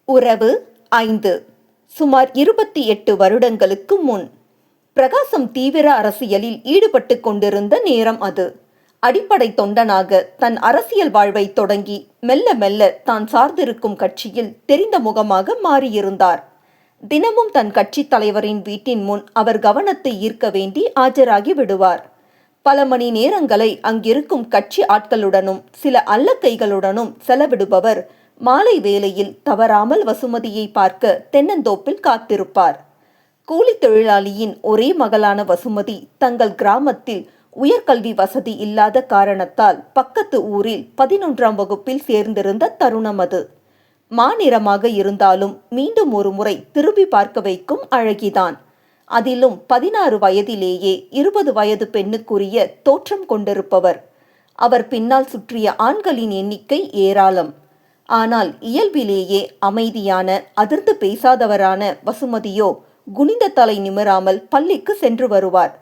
உறவு 5. சுமார் 28 வருடங்களுக்கு முன் பிரகாசம் தீவிர அரசியலில் ஈடுபட்டு கொண்டிருந்த நேரம் அது. அடிப்படை தொண்டனாக தன் அரசியல் வாழ்வை தொடங்கி மெல்ல மெல்ல தான் சார்ந்திருக்கும் கட்சியில் தெரிந்த முகமாக மாறியிருந்தார். தினமும் தன் கட்சி தலைவரின் வீட்டின் முன் அவர் கவனத்தை ஈர்க்க வேண்டி ஆஜராகி விடுவார். பல மணி நேரங்களை அங்கிருக்கும் கட்சி ஆட்களுடனும் சில அல்லக்கைகளுடனும் செலவிடுபவர் மாலை வேளையில் தவறாமல் வசுமதியை பார்க்க தென்னந்தோப்பில் காத்திருப்பார். கூலி தொழிலாளியின் ஒரே மகளான வசுமதி தங்கள் கிராமத்தில் உயர்கல்வி வசதி இல்லாத காரணத்தால் பக்கத்து ஊரில் 11ஆம் வகுப்பில் சேர்ந்திருந்த தருணம் அது. மாநிறமாக இருந்தாலும் மீண்டும் ஒரு முறை திரும்பி பார்க்க வைக்கும் அழகிதான். அதிலும் 16 வயதிலேயே 20 வயது பெண்ணுக்குரிய தோற்றம் கொண்டிருப்பவர். அவர் பின்னால் சுற்றிய ஆண்களின் எண்ணிக்கை ஏராளம். ஆனால் இயல்பிலேயே அமைதியான அதிர்ந்து பேசாதவரான வசுமதியோ குனிந்த தலை நிமிராமல் பள்ளிக்கு சென்று வருவார்.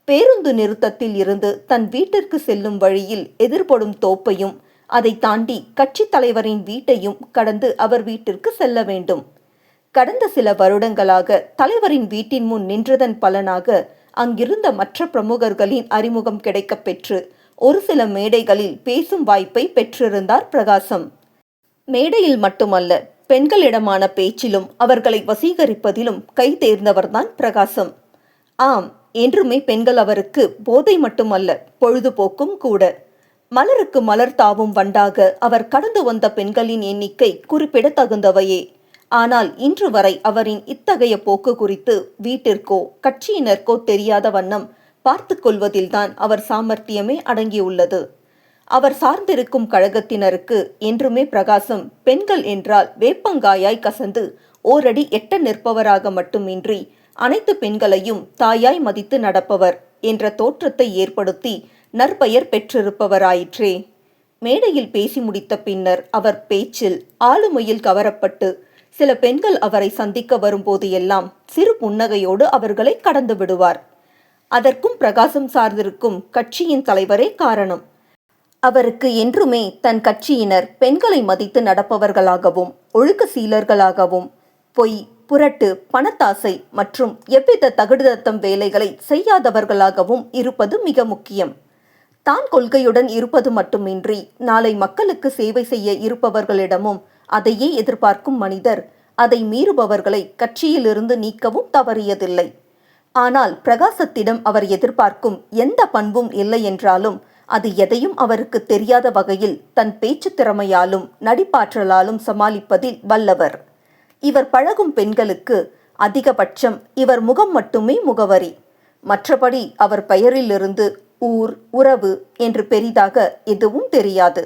பேருந்து நிறுத்தத்தில் இருந்து தன் வீட்டிற்கு செல்லும் வழியில் எதிர்படும் தோப்பையும் அதை தாண்டி கட்சி தலைவரின் வீட்டையும் கடந்து அவர் வீட்டிற்கு செல்ல வேண்டும். கடந்த சில வருடங்களாக தலைவரின் வீட்டின் முன் நின்றதன் பலனாக அங்கிருந்த மற்ற பிரமுகர்களின் அறிமுகம் கிடைக்கப் பெற்று ஒரு சில மேடைகளில் பேசும் வாய்ப்பை பெற்றிருந்தார் பிரகாசம். மேடையில் மட்டுமல்ல, பெண்களிடமான பேச்சிலும் அவர்களை வசீகரிப்பதிலும் கை தேர்ந்தவர்தான் பிரகாசம். ஆம், என்றுமே பெண்கள் அவருக்கு போதை மட்டுமல்ல, பொழுதுபோக்கும் கூட. மலருக்கு மலர் தாவும் வண்டாக அவர் கடந்து வந்த பெண்களின் எண்ணிக்கை குறிப்பிடத்தகுந்தவையே. ஆனால் இன்று வரை அவரின் இத்தகைய போக்கு குறித்து வீட்டிற்கோ கட்சியினருக்கோ தெரியாத வண்ணம் பார்த்து கொள்வதில்தான் அவர் சாமர்த்தியமே அடங்கியுள்ளது. அவர் சார்ந்திருக்கும் கழகத்தினருக்கு என்றுமே பிரகாசம் பெண்கள் என்றால் வேப்பங்காயாய் கசந்து ஓரடி எட்ட நிற்பவராக மட்டுமின்றி அனைத்து பெண்களையும் தாயாய் மதித்து நடப்பவர் என்ற தோற்றத்தை ஏற்படுத்தி நற்பெயர் பெற்றிருப்பவராயிற்றே. மேடையில் பேசி முடித்த பின்னர் அவர் பேச்சில் ஆளுமையில் கவரப்பட்டு சில பெண்கள் அவரை சந்திக்க வரும்போது எல்லாம் சிறு புன்னகையோடு அவர்களை கடந்து விடுவார். அதற்கும் பிரகாசம் சார்ந்திருக்கும் கட்சியின் தலைவரே காரணம். அவருக்கு என்றுமே தன் கட்சியினர் பெண்களை மதித்து நடப்பவர்களாகவும் ஒழுக்க சீலர்களாகவும் பொய், புரட்டு, பணத்தாசை மற்றும் எவ்வித தகுடுதத்தம் வேலைகளை செய்யாதவர்களாகவும் இருப்பது மிக முக்கியம். தான் கொள்கையுடன் இருப்பது மட்டுமின்றி நாளை மக்களுக்கு சேவை செய்ய இருப்பவர்களிடமும் அதையே எதிர்பார்க்கும் மனிதர் அதை மீறுபவர்களை கட்சியிலிருந்து நீக்கவும் தவறியதில்லை. ஆனால் பிரகாசத்திடம் அவர் எதிர்பார்க்கும் எந்த பண்பும் இல்லை என்றாலும் அது எதையும் அவருக்கு தெரியாத வகையில் தன் பேச்சு திறமையாலும் நடிப்பாற்றலாலும் சமாளிப்பதில் வல்லவர். இவர் பழகும் பெண்களுக்கு அதிகபட்சம் இவர் முகம் மட்டுமே முகவரி. மற்றபடி அவர் பெயரிலிருந்து ஊர், உறவு என்று பெரிதாக எதுவும் தெரியாது.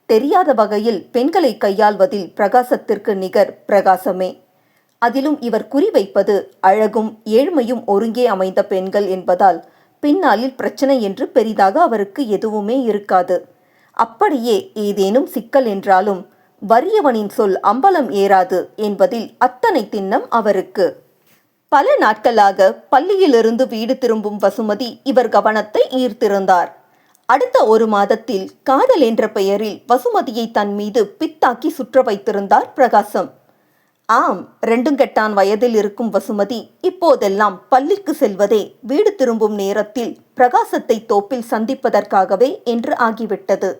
தெரியாத வகையில் பெண்களை கையாள்வதில் பிரகாசத்திற்கு நிகர் பிரகாசமே. அதிலும் இவர் குறிவைப்பது அழகும் ஏழ்மையும் ஒருங்கே அமைந்த பெண்கள் என்பதால் பின்னாளில் பிரச்சனை என்று பெரிதாக அவருக்கு எதுவுமே இருக்காது. அப்படியே ஏதேனும் சிக்கல் என்றாலும் வறியவனின் சொல் அம்பலம் ஏறாது என்பதில் அத்தனை திண்ணம் அவருக்கு. பல நாட்களாக பள்ளியிலிருந்து வீடு திரும்பும் வசுமதி இவர் கவனத்தை ஈர்த்திருந்தார். அடுத்த ஒரு மாதத்தில் காதல் என்ற பெயரில் வசுமதியை தன் மீது பித்தாக்கி சுற்ற வைத்திருந்தார் பிரகாசம். ஆம், 2 கெட்டான் வயதில் இருக்கும் வசுமதி இப்போதெல்லாம் பள்ளிக்கு செல்வதே வீடு திரும்பும் நேரத்தில் பிரகாசத்தை தோப்பில் சந்திப்பதற்காகவே என்று ஆகிவிட்டது.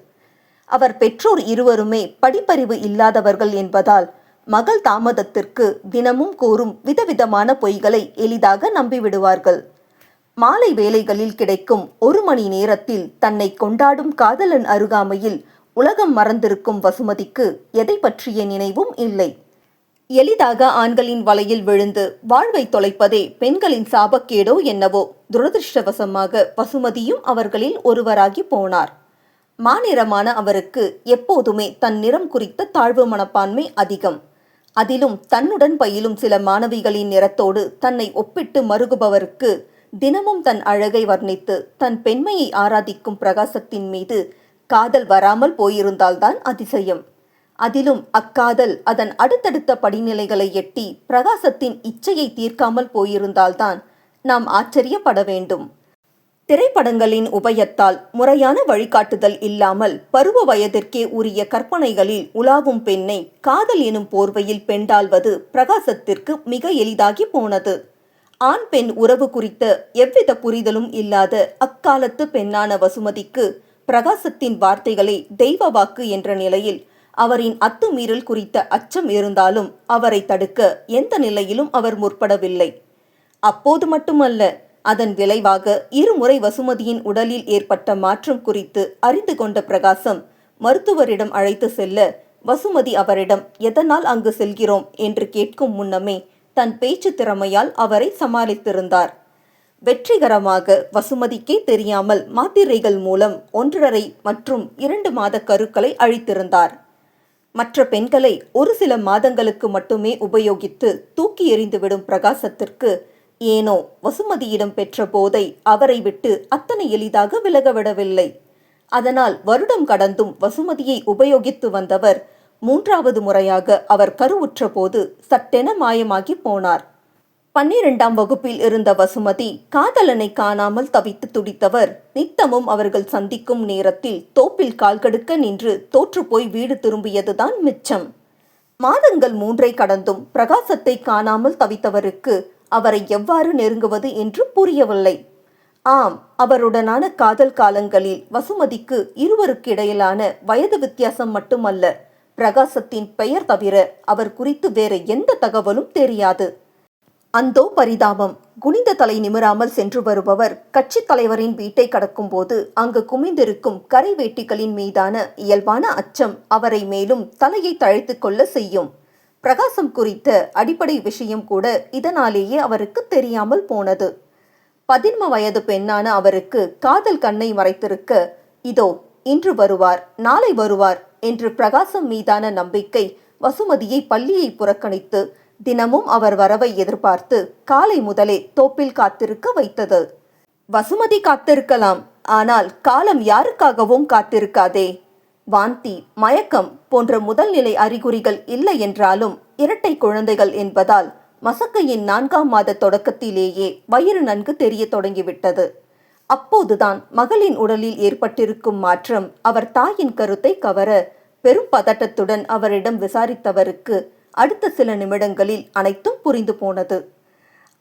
அவர் பெற்றோர் இருவருமே படிப்பறிவு இல்லாதவர்கள் என்பதால் மகள் தாமதத்திற்கு தினமும் கூறும் விதவிதமான பொய்களை எளிதாக நம்பிவிடுவார்கள். மாலை வேளைகளில் கிடைக்கும் 1 மணி நேரத்தில் தன்னை கொண்டாடும் காதலன் அருகாமையில் உலகம் மறந்திருக்கும் வசுமதிக்கு எதை பற்றிய நினைவும் இல்லை. எளிதாக ஆண்களின் வலையில் விழுந்து வாழ்வை தொலைப்பதே பெண்களின் சாபக்கேடோ என்னவோ துரதிருஷ்டவசமாக வசுமதியும் அவர்களில் ஒருவராகி போனார். மாநிறமான அவருக்கு எப்போதுமே தன் நிறம் குறித்த தாழ்வு மனப்பான்மை அதிகம். அதிலும் தன்னுடன் பயிலும் சில மாணவிகளின் நிறத்தோடு தன்னை ஒப்பிட்டு மறுகுபவருக்கு தினமும் தன் அழகை வர்ணித்து தன் பெண்மையை ஆராதிக்கும் பிரகாசத்தின் மீது காதல் வராமல் போயிருந்தால்தான் அதிசயம். அதிலும் அக்காதல் அதன் அடுத்தடுத்த படிநிலைகளை எட்டி பிரகாசத்தின் இச்சையை தீர்க்காமல் போயிருந்தால்தான் நாம் ஆச்சரியப்பட வேண்டும். திரைப்படங்களின் உபயத்தால் முறையான வழிகாட்டுதல் இல்லாமல் பருவ வயதிற்கே உரிய கற்பனைகளில் உலாவும் பெண்ணை காதல் எனும் போர்வையில் பெண்டாள்வது பிரகாசத்திற்கு மிக எளிதாகி போனது. ஆண் பெண் உறவு குறித்த எவ்வித புரிதலும் இல்லாத அக்காலத்து பெண்ணான வசுமதிக்கு பிரகாசத்தின் வார்த்தைகளை தெய்வ வாக்கு என்ற நிலையில் அவரின் அத்துமீறல் குறித்த அச்சம் இருந்தாலும் அவரை தடுக்க எந்த நிலையிலும் அவர் முற்படவில்லை. அப்போது மட்டுமல்ல, அதன் விளைவாக இருமுறை வசுமதியின் உடலில் ஏற்பட்ட மாற்றம் குறித்து அறிந்து கொண்ட பிரகாசம் மருத்துவரிடம் அழைத்து செல்ல வசுமதி அவரிடம் எதனால் அங்கு செல்கிறோம் என்று கேட்கும் முன்னமே தன் பேச்சு திறமையால் அவரை சமாளித்திருந்தார். வெற்றிகரமாக வசுமதிக்கே தெரியாமல் மாத்திரைகள் மூலம் 1.5 மற்றும் 2 மாத கருக்களை அழித்திருந்தார். மற்ற பெண்களை ஒரு சில மாதங்களுக்கு மட்டுமே உபயோகித்து தூக்கி எறிந்துவிடும் பிரகாசத்திற்கு ஏனோ வசுமதியிடம் பெற்ற போதை அவரை விட்டு அத்தனை எளிதாக விலகவிடவில்லை. அதனால் வருடம் கடந்தும் வசுமதியை உபயோகித்து வந்தவர் 3வது முறையாக அவர் கருவுற்ற போது சட்டென மாயமாகி போனார். 12ஆம் வகுப்பில் இருந்த வசுமதி காதலனை காணாமல் தவித்து துடித்தவர் நித்தமும் அவர்கள் சந்திக்கும் நேரத்தில் தோப்பில் கால்கடுக்க நின்று தோற்றுப்போய் வீடு திரும்பியதுதான் மிச்சம். மாதங்கள் 3ஐ கடந்தும் பிரகாசத்தை காணாமல் தவித்தவருக்கு அவரை எவ்வாறு நெருங்குவது என்று புரியவில்லை. ஆம், அவருடனான காதல் காலங்களில் வசுமதிக்கு இருவருக்கு இடையிலான வயது வித்தியாசம் மட்டுமல்ல, பிரகாசத்தின் பெயர் தவிர அவர் குறித்து வேறு எந்த தகவலும் தெரியாது. அந்தோ பரிதாபம்! குனிந்த தலை நிமிராமல் சென்று வருபவர் கட்சி தலைவரின் வீட்டை கடக்கும் போது அங்கு குமிந்திருக்கும் கரை வேட்டிகளின் மீதான இயல்பான அச்சம் அவரை மேலும் தலையை தழைத்து கொள்ள செய்யும். பிரகாசம் குறித்த அடிப்படை விஷயம் கூட இதனாலேயே அவருக்கு தெரியாமல் போனது. 13 வயது பெண்ணான அவருக்கு காதல் கண்ணை மறைத்திருக்க, இதோ இன்று வருவார், நாளை வருவார் என்று பிரகாசம் மீதான நம்பிக்கை வசுமதியை பள்ளியை புறக்கணித்து தினமும் அவர் வரவை எதிர்பார்த்து காலை முதலே தோப்பில் காத்திருக்க வைத்தது. வசுமதி காத்திருக்கலாம், ஆனால் காலம் யாருக்காகவும் காத்திருக்காதே. வாந்தி, மயக்கம் போன்ற முதல்நிலை அறிகுறிகள் இல்லை என்றாலும் இரட்டை குழந்தைகள் என்பதால் மசக்கையின் 4ஆம் மாத தொடக்கத்திலேயே வயிறு நன்கு தெரிய தொடங்கிவிட்டது. அப்போதுதான் மகளின் உடலில் ஏற்பட்டிருக்கும் மாற்றம் அவர் தாயின் கருத்தை கவர பெரும் பதட்டத்துடன் அவரிடம் விசாரித்தவருக்கு அடுத்த சில நிமிடங்களில் அனைத்தும் புரிந்து போனது.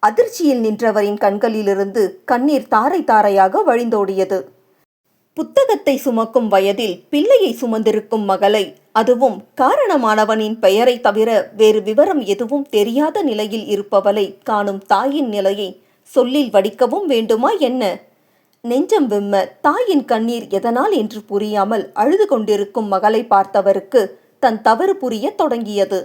அதிர்ச்சியில் நின்றவரின் கண்களிலிருந்து கண்ணீர் தாரை தாரையாக வழிந்தோடியது. புத்தகத்தை சுமக்கும் வயதில் பிள்ளையை சுமந்திருக்கும் மகளை, அதுவும் காரணமானவனின் பெயரை தவிர வேறு விவரம் எதுவும் தெரியாத நிலையில் இருப்பவளை காணும் தாயின் நிலையை சொல்லில் வடிக்கவும் வேண்டுமா என்ன? நெஞ்சம் விம்ம தாயின் கண்ணீர் எதனால் என்று புரியாமல் அழுது கொண்டிருக்கும் மகளை பார்த்தவருக்கு தன் தவறு புரிய தொடங்கியது.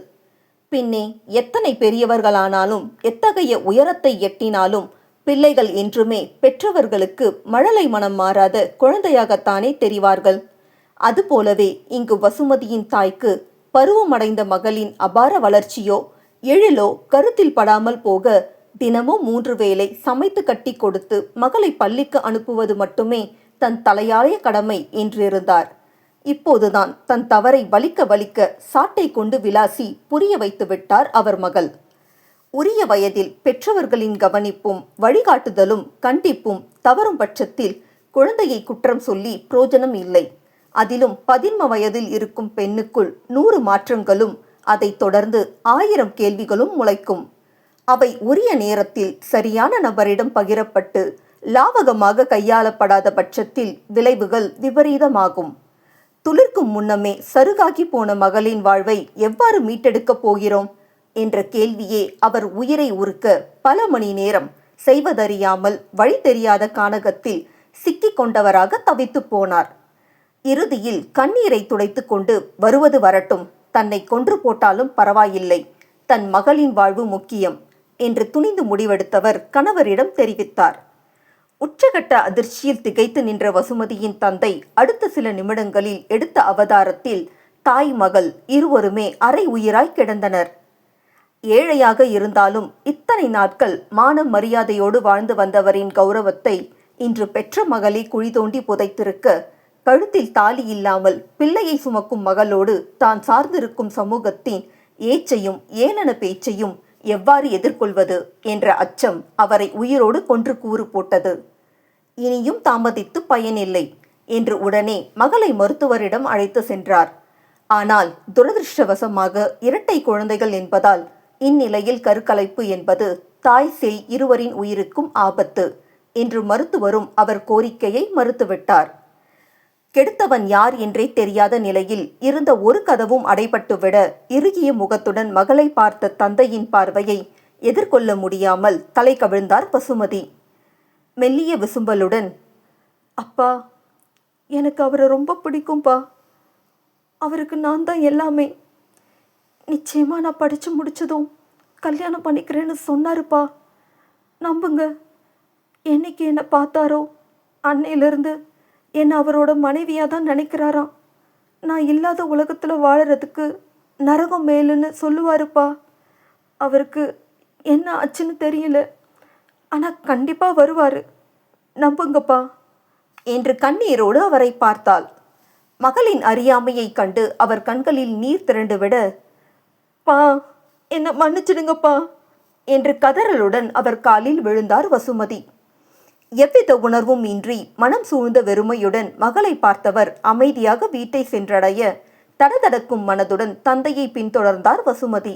பின்னே எத்தனை பெரியவர்களானாலும் எத்தகைய உயரத்தை எட்டினாலும் பிள்ளைகள் என்றுமே பெற்றவர்களுக்கு மழலை மனம் மாறாத குழந்தையாகத்தானே தெரிவார்கள். அதுபோலவே இங்கு வசுமதியின் தாய்க்கு பருவமடைந்த மகளின் அபார வளர்ச்சியோ எழிலோ கருத்தில் படாமல் போக தினமும் 3 வேளை சமைத்து கட்டி கொடுத்து மகளை பள்ளிக்கு அனுப்புவது மட்டுமே தன் தலையாய கடமை என்றிருந்தார். இப்போதுதான் தன் தவறை வலிக்க வலிக்க சாட்டை கொண்டு விளாசி புரிய வைத்து விட்டார் அவர் மகள். உரிய வயதில் பெற்றவர்களின் கவனிப்பும் வழிகாட்டுதலும் கண்டிப்பும் தவறும் பட்சத்தில் குழந்தையை குற்றம் சொல்லி புரோஜனம் இல்லை. அதிலும் 13 வயதில் இருக்கும் பெண்ணுக்குள் 100 மாற்றங்களும் அதைத் தொடர்ந்து 1000 கேள்விகளும் முளைக்கும். அவை உரிய நேரத்தில் சரியான நபரிடம் பகிரப்பட்டு லாவகமாக கையாளப்படாத பட்சத்தில் விளைவுகள் விபரீதமாகும். துளிர்க்கும் முன்னமே சருகாகி போன மகளின் வாழ்வை எவ்வாறு மீட்டெடுக்கப் போகிறோம் என்ற கேள்வியே அவர் உயிரை உருக்க பல மணி நேரம் செய்வதறியாமல் வழி தெரியாத கானகத்தில் சிக்கிக் கொண்டவராக தவித்து போனார். இறுதியில் கண்ணீரை துடைத்து கொண்டு வருவது வரட்டும், தன்னை கொன்று போட்டாலும் பரவாயில்லை, தன் மகளின் வாழ்வு முக்கியம் என்று துணிந்து முடிவெடுத்தவர் கணவரிடம் தெரிவித்தார். உச்சகட்ட அதிர்ச்சியில் திகைத்து நின்ற வசுமதியின் தந்தை அடுத்த சில நிமிடங்களில் எடுத்த அவதாரத்தில் தாய் மகள் இருவருமே அரை உயிராய் கிடந்தனர். ஏழையாக இருந்தாலும் இத்தனை நாட்கள் மானம் மரியாதையோடு வாழ்ந்து வந்தவரின் கௌரவத்தை இன்று பெற்ற மகளே குழி தோண்டி புதைத்திருக்க, கழுத்தில் தாலி இல்லாமல் பிள்ளையை சுமக்கும் மகளோடு தான் சார்ந்திருக்கும் சமூகத்தின் ஏச்சையும் ஏளன பேச்சையும் எவ்வாறு எதிர்கொள்வது என்ற அச்சம் அவரை உயிரோடு கொன்று கூறு போட்டது. இனியும் தாமதித்து பயனில்லை என்று உடனே மகளை மருத்துவரிடம் அழைத்து சென்றார். ஆனால் துரதிருஷ்டவசமாக இரட்டை குழந்தைகள் என்பதால் இந்நிலையில் கருக்கலைப்பு என்பது தாய் சேய் இருவரின் உயிருக்கும் ஆபத்து என்று மருத்துவரும் அவர் கோரிக்கையை மறுத்துவிட்டார். கெடுத்தவன் யார் என்றே தெரியாத நிலையில் இருந்த ஒரு கதவும் அடைபட்டுவிட இறுகிய முகத்துடன் மகளை பார்த்த தந்தையின் பார்வையை எதிர்கொள்ள முடியாமல் தலை கவிழ்ந்தார் வசுமதி. மெல்லிய விசும்பலுடன், அப்பா, எனக்கு அவரை ரொம்ப பிடிக்கும்பா. அவருக்கு நான் தான் எல்லாமே. நிச்சயமா நான் படித்து முடிச்சதும் கல்யாணம் பண்ணிக்கிறேன்னு சொன்னாருப்பா. நம்புங்க. என்னைக்கு என்னை பார்த்தாரோ அன்னையிலிருந்து என்னை அவரோட மனைவியாக தான் நினைக்கிறாராம். நான் இல்லாத உலகத்தில் வாழறதுக்கு நரகம் மேலுன்னு சொல்லுவாருப்பா. அவருக்கு என்ன ஆச்சுன்னு தெரியல, ஆனால் கண்டிப்பாக வருவார், நம்புங்கப்பா என்று கண்ணீரோடு அவரை பார்த்தாள். மகளின் அறியாமையை கண்டு அவர் கண்களில் நீர் திரண்டு விட, பா, என்னை மன்னிச்சிடுங்கப்பா என்று கதறலுடன் அவர் காலில் விழுந்தார் வசுமதி. எவ்வித உணர்வும் இன்றி மனம் சூழ்ந்த வெறுமையுடன் மகளை பார்த்தவர் அமைதியாக வீட்டை சென்றடைய தடதடக்கும் மனதுடன் தந்தையை பின்தொடர்ந்தார் வசுமதி.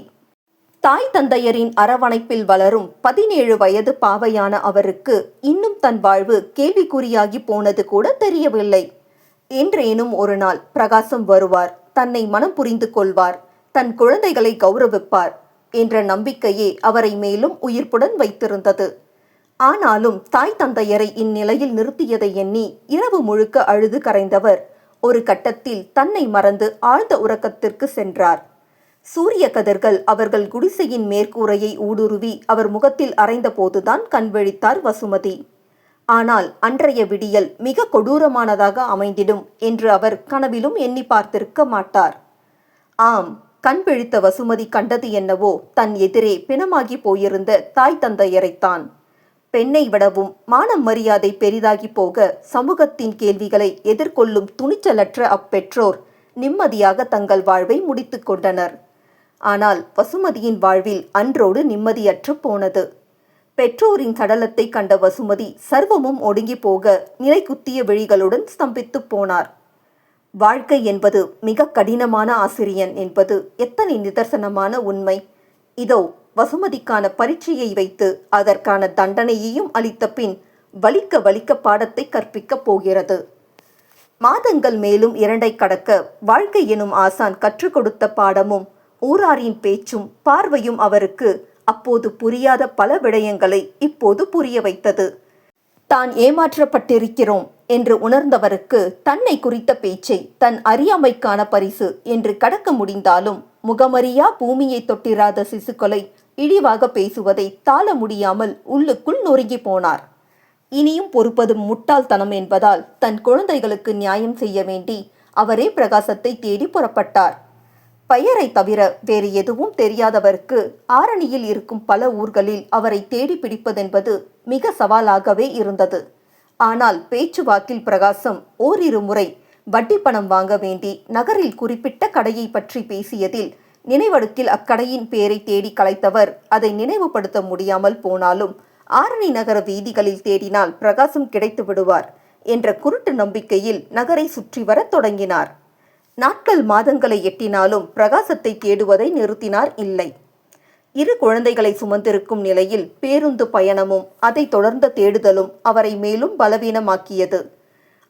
தாய் தந்தையரின் அரவணைப்பில் வளரும் 17 வயது பாவையான அவருக்கு இன்னும் தன் வாழ்வு கேள்விக்குறியாகி போனது கூட தெரியவில்லை. என்றேனும் ஒரு நாள் பிரகாசம் வருவார், தன்னை மனம் புரிந்து கொள்வார், தன் குழந்தைகளை கௌரவிப்பார் என்ற நம்பிக்கையே அவரை மேலும் உயிர்ப்புடன் வைத்திருந்தது. ஆனாலும் தாய் தந்தையரை இந்நிலையில் நிறுத்தியதை எண்ணி இரவு முழுக்க அழுது கரைந்தவர் ஒரு கட்டத்தில் தன்னை மறந்து ஆழ்ந்த உறக்கத்திற்கு சென்றார். சூரிய கதிர்கள் அவர்கள் குடிசையின் மேற்கூரையை ஊடுருவி அவர் முகத்தில் அரைந்த போதுதான் கண் விழித்தார் வசுமதி. ஆனால் அன்றைய விடியல் மிக கொடூரமானதாக அமைந்திடும் என்று அவர் கனவிலும் எண்ணி பார்த்திருக்க மாட்டார். ஆம், கண் விழித்த வசுமதி கண்டது என்னவோ தன் எதிரே பிணமாகி போயிருந்த தாய் தந்தையரைத்தான். பெண்ணை விடவும் மானம் மரியாதை பெரிதாகி போக சமூகத்தின் கேள்விகளை எதிர்கொள்ளும் துணிச்சலற்ற அப்பெற்றோர் நிம்மதியாக தங்கள் வாழ்வை முடித்து கொண்டனர். ஆனால் வசுமதியின் வாழ்வில் அன்றோடு நிம்மதியற்று போனது. பெற்றோரின் சடலத்தை கண்ட வசுமதி சர்வமும் ஒடுங்கி போக நிலைக்குத்திய விழிகளுடன் ஸ்தம்பித்து போனார். வாழ்க்கை என்பது மிக கடினமான ஆசிரியன் என்பது எத்தனை நிதர்சனமான உண்மை! இதோ வசுமதிக்கான பரீட்சையை வைத்து அதற்கான தண்டனையையும் அளித்த பின் வலிக்க வலிக்க பாடத்தை கற்பிக்கப் போகிறது. மாதங்கள் மேலும் 2 கடக்க வாழ்க்கை எனும் ஆசான் கற்றுக் கொடுத்த பாடமும் ஊராரின் பேச்சும் பார்வையும் அவருக்கு அப்போது புரியாத பல விடயங்களை இப்போது புரிய வைத்தது. தான் ஏமாற்றப்பட்டிருக்கிறோம் என்று உணர்ந்தவருக்கு தன்னை குறித்த பேச்சை தன் அறியாமைக்கான பரிசு என்று கடக்க முடிந்தாலும் முகமறியா பூமியை தொட்டிராத சிசுக்களை இழிவாக பேசுவதை தாள முடியாமல் உள்ளுக்குள் நொறுங்கி போனார். இனியும் பொறுப்பது முட்டாள்தனம் என்பதால் தன் குழந்தைகளுக்கு நியாயம் செய்ய வேண்டி அவரே பிரகாசத்தை தேடி புறப்பட்டார். பெயரை தவிர வேறு எதுவும் தெரியாதவருக்கு ஆரணியில் இருக்கும் பல ஊர்களில் அவரை தேடி பிடிப்பதென்பது மிக சவாலாகவே இருந்தது. ஆனால் பேச்சுவாக்கில் பிரகாசம் ஓரிரு முறை வட்டி பணம் வாங்க வேண்டி நகரில் குறிப்பிட்ட கடையை பற்றி பேசியதில் நினைவடுக்கில் அக்கடையின் பேரை தேடி கலைத்தவர் அதை நினைவுபடுத்த முடியாமல் போனாலும் ஆரணி நகர வீதிகளில் தேடினால் பிரகாசம் கிடைத்து விடுவார் என்ற குருட்டு நம்பிக்கையில் நகரை சுற்றி வரத் தொடங்கினார். நாட்கள் மாதங்களை எட்டினாலும் பிரகாசத்தை தேடுவதை நிறுத்தினார் இல்லை. 2 குழந்தைகளை சுமந்திருக்கும் நிலையில் பேருந்து பயணமும் அதை தொடர்ந்த தேடுதலும் அவரை மேலும் பலவீனமாக்கியது.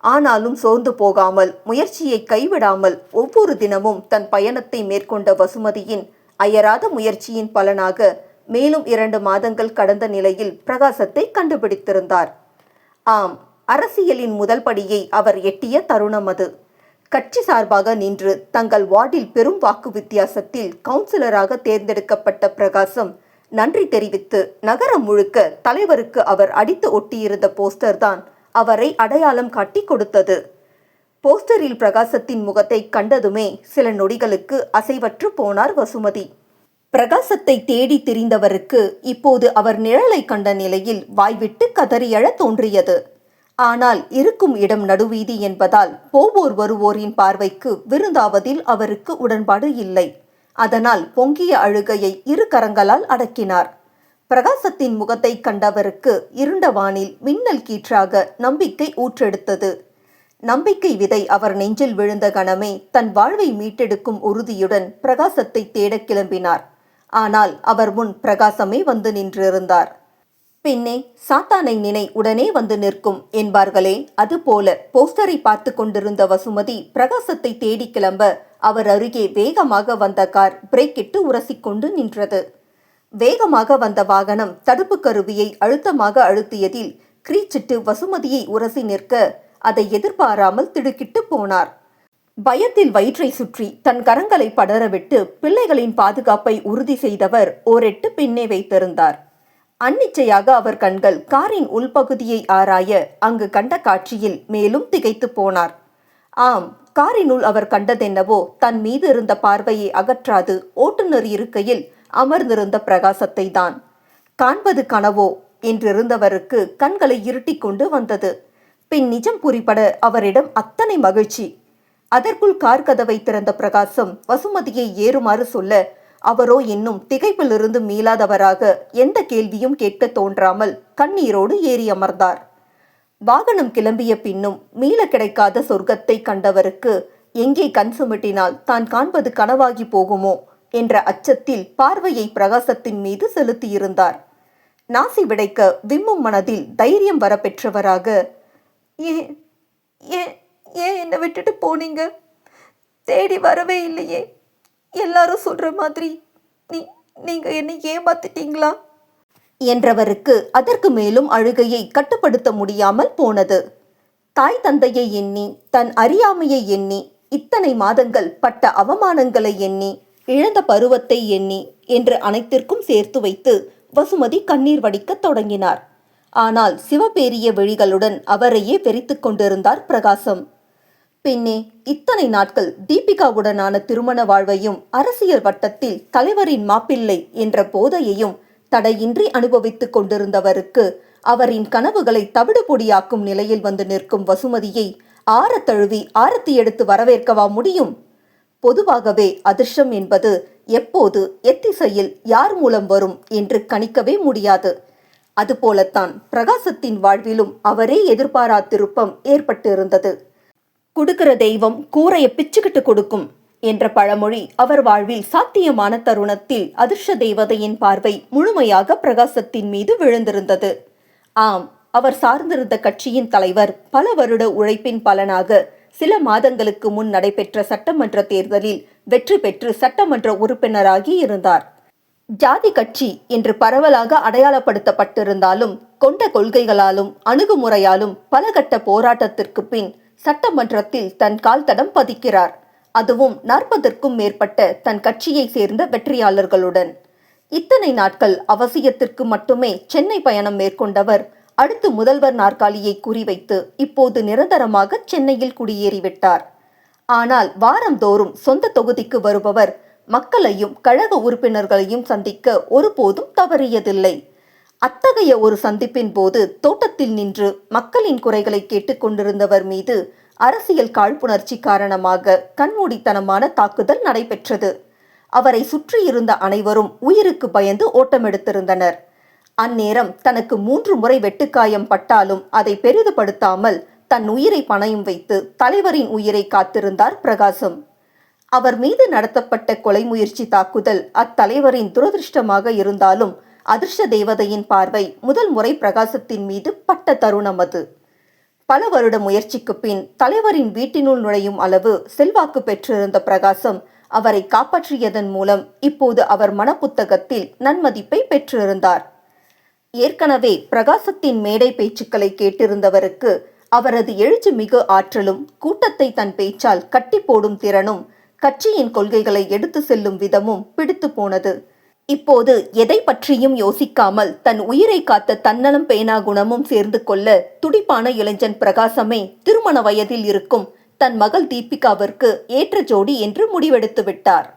ஆனாலும் சோர்ந்து போகாமல் முயற்சியை கைவிடாமல் ஒவ்வொரு தினமும் தன் பயணத்தை மேற்கொண்ட வசுமதியின் அயராத முயற்சியின் பலனாக மேலும் 2 மாதங்கள் கடந்த நிலையில் பிரகாசத்தை கண்டுபிடித்திருந்தார். ஆம், அரசியலின் முதல் படியை அவர் எட்டிய தருணம் அது. கட்சி சார்பாக நின்று தங்கள் வார்டில் பெரும் வாக்கு வித்தியாசத்தில் கவுன்சிலராக தேர்ந்தெடுக்கப்பட்ட பிரகாசம் நன்றி தெரிவித்து நகரம் முழுக்க தலைவருக்கு அவர் அடித்து ஒட்டியிருந்த போஸ்டர் தான் அவரை அடையாளம் காட்டி கொடுத்தது. போஸ்டரில் பிரகாசத்தின் முகத்தை கண்டதுமே சில நொடிகளுக்கு அசைவற்று போனார் வசுமதி. பிரகாசத்தை தேடி திரிந்தவருக்கு இப்போது அவர் நிழலை கண்ட நிலையில் வாய்விட்டு கதறியழ தோன்றியது. ஆனால் இருக்கும் இடம் நடுவீதி என்பதால் போவோர் வருவோரின் பார்வைக்கு விருந்தாவதில் அவருக்கு உடன்பாடு இல்லை. அதனால் பொங்கிய அழுகையை 2 கரங்களால் அடக்கினார். பிரகாசத்தின் முகத்தை கண்டவருக்கு இருண்ட வானில் மின்னல் கீற்றாக நம்பிக்கை ஊற்றெடுத்தது. நம்பிக்கை விதை அவர் நெஞ்சில் விழுந்த கணமே தன் வாழ்வை மீட்டெடுக்கும் உறுதியுடன் பிரகாசத்தை தேடக் கிளம்பினார். ஆனால் அவர் முன் பிரகாசமே வந்து நின்றிருந்தார். பின்னே சாத்தானை நினை உடனே வந்து நிற்கும் என்பார்களே, அதுபோல போஸ்டரை பார்த்து கொண்டிருந்த வசுமதி பிரகாசத்தை தேடி கிளம்ப அவர் அருகே வேகமாக வந்த கார் பிரேக்கிட்டு உரசிக்கொண்டு நின்றது. வேகமாக வந்த வாகனம் தடுப்பு கருவியை அழுத்தமாக அழுத்தியதில் கிரீச்சிட்டு வசுமதியை உரசி நிற்க அதை எதிர்பாராமல் திடுக்கிட்டு போனார். பயத்தில் வயிற்றை சுற்றி தன் கரங்களை படரவிட்டு பிள்ளைகளின் பாதுகாப்பை உறுதி செய்தவர் ஓரெட்டு பின்னே வைத்திருந்தார். அன்னிச்சையாக அவர் கண்கள் காரின் உள்பகுதியை ஆராய அங்கு கண்ட காட்சியில் மேலும் திகைத்து போனார். ஆம், காரினுள் அவர் கண்டதென்னவோ தன் மீது இருந்த பார்வையை அகற்றாது ஓட்டுநர் இருக்கையில் அமர்ந்திருந்த பிரகாசத்தை தான். காண்பது கனவோ என்றிருந்தவருக்கு கண்களை இருட்டிக் கொண்டு வந்தது. பின் நிஜம் புரிபட அவரிடம் அத்தனை மகிழ்ச்சி. அதற்குள் கார் கதவை திறந்த பிரகாசம் வசுமதியை ஏறுமாறு சொல்ல அவரோ இன்னும் திகைப்பிலிருந்து மீளாதவராக எந்த கேள்வியும் கேட்க தோன்றாமல் கண்ணீரோடு ஏறி அமர்ந்தார். வாகனம் கிளம்பிய பின்னும் மீள கிடைக்காத சொர்க்கத்தை கண்டவருக்கு எங்கே கண் சுமிட்டினால் தான் காண்பது கனவாகி போகுமோ என்ற அச்சத்தில் பார்வையை பிரகாசத்தின் மீது செலுத்தியிருந்தார். நாசி விடைக்க விம்மும் மனதில் தைரியம் வர பெற்றவராக, ஏன் ஏன் ஏன் என்னை விட்டுட்டு போனீங்க? தேடி வரவே இல்லையே. எல்லாரும் சொல்ற மாதிரி நீங்க என்னை ஏமாத்திட்டீங்களா என்றவருக்கு அதற்கு மேலும் அழுகையை கட்டுப்படுத்த முடியாமல் போனது. தாய் தந்தையை எண்ணி, தன் அறியாமையை எண்ணி, இத்தனை மாதங்கள் பட்ட அவமானங்களை எண்ணி, இழந்த பருவத்தை எண்ணி என்று அனைத்திற்கும் சேர்த்து வைத்து வசுமதி கண்ணீர் வடிக்கத் தொடங்கினார். ஆனால் சிவபேரிய விழிகளுடன் அவரையே வெறித்து கொண்டிருந்தார் பிரகாசம். பின்னே இத்தனை நாட்கள் தீபிகாவுடனான திருமண வாழ்வையும் அரசியல் வட்டத்தில் தலைவரின் மாப்பிள்ளை என்ற போதையையும் தடையின்றி அனுபவித்துக் கொண்டிருந்தவருக்கு அவரின் கனவுகளை தவிடுபொடியாக்கும் நிலையில் வந்து நிற்கும் வசுமதியை ஆற தழுவி ஆரத்தி எடுத்து வரவேற்கவா முடியும்? பொதுவாகவே அதிர்ஷ்டம் என்பது எப்போது எத்திசையில் யார் மூலம் வரும் என்று கணிக்கவே முடியாது. அதுபோலத்தான் பிரகாசத்தின் வாழ்விலும் அவரே எதிர்பாரா திருப்பம் ஏற்பட்டு இருந்தது. கொடுக்கிற தெய்வம் கூரையை பிச்சுக்கிட்டு கொடுக்கும் என்ற பழமொழி அவர் வாழ்வில் சாத்தியமான தருணத்தில் அதிர்ஷ்ட தேவதையின் பார்வை முழுமையாக பிரகாசத்தின் மீது விழுந்திருந்தது. ஆம், அவர் சார்ந்திருந்த கட்சியின் தலைவர் பல வருட உழைப்பின் பலனாக சில மாதங்களுக்கு முன் நடைபெற்ற சட்டமன்ற தேர்தலில் வெற்றி பெற்று சட்டமன்ற உறுப்பினராகி இருந்தார். ஜாதி கட்சி என்று பரவலாக அடையாளப்படுத்தப்பட்டிருந்தாலும் கொண்ட கொள்கைகளாலும் அணுகுமுறையாலும் பல கட்ட போராட்டத்திற்கு பின் சட்டமன்றத்தில் தன் கால் தடம் பதிக்கிறார். அதுவும் 40க்கும் மேற்பட்ட தன் கட்சியை சேர்ந்த வெற்றியாளர்களுடன். இத்தனை நாட்கள் அவசியத்திற்கு மட்டுமே சென்னை பயணம் மேற்கொண்டவர் அடுத்து முதல்வர் நாற்காலியை குறிவைத்து இப்போது நிரந்தரமாக சென்னையில் குடியேறிவிட்டார். ஆனால் வாரந்தோறும் சொந்த தொகுதிக்கு வருபவர் மக்களையும் கழக உறுப்பினர்களையும் சந்திக்க ஒருபோதும் தவறியதில்லை. அத்தகைய ஒரு சந்திப்பின் போது தோட்டத்தில் நின்று மக்களின் குறைகளை கேட்டுக்கொண்டிருந்தவர் மீது அரசியல் காழ்ப்புணர்ச்சி காரணமாக கண்மூடித்தனமான தாக்குதல் நடைபெற்றது. அவரை சுற்றியிருந்த அனைவரும் உயிருக்கு பயந்து ஓட்டமெடுத்திருந்தனர். அந்நேரம் தனக்கு 3 முறை வெட்டுக்காயம் பட்டாலும் அதை பெரிதுபடுத்தாமல் தன் உயிரை பணயம் வைத்து தலைவரின் உயிரை காத்திருந்தார் பிரகாசம். அவர் மீது நடத்தப்பட்ட கொலை முயற்சி தாக்குதல் அத்தலைவரின் துரதிருஷ்டமாக இருந்தாலும் அதிர்ஷ்ட தேவதையின் பார்வை முதல் முறை பிரகாசத்தின் மீது பட்ட தருணம் அது. பல வருட முயற்சிக்கு பின் தலைவரின் வீட்டினுள் நுழையும் அளவு செல்வாக்கு பெற்றிருந்த பிரகாசம் அவரை காப்பாற்றியதன் மூலம் இப்போது அவர் மனப்புத்தகத்தில் நன்மதிப்பை பெற்றிருந்தார். ஏற்கனவே பிரகாசத்தின் மேடை பேச்சுக்களை கேட்டிருந்தவருக்கு அவரது எழுச்சி மிகு ஆற்றலும் கூட்டத்தை தன் பேச்சால் கட்டி போடும் திறனும் கட்சியின் கொள்கைகளை எடுத்து செல்லும் விதமும் பிடித்து போனது. இப்போது எதை பற்றியும் யோசிக்காமல் தன் உயிரை காத்த தன்னலம் பேனா குணமும் சேர்ந்து கொள்ள துடிப்பான இளைஞன் பிரகாசமே திருமண வயதில் இருக்கும் தன் மகள் தீபிகாவிற்கு ஏற்ற ஜோடி என்று முடிவெடுத்து விட்டார்.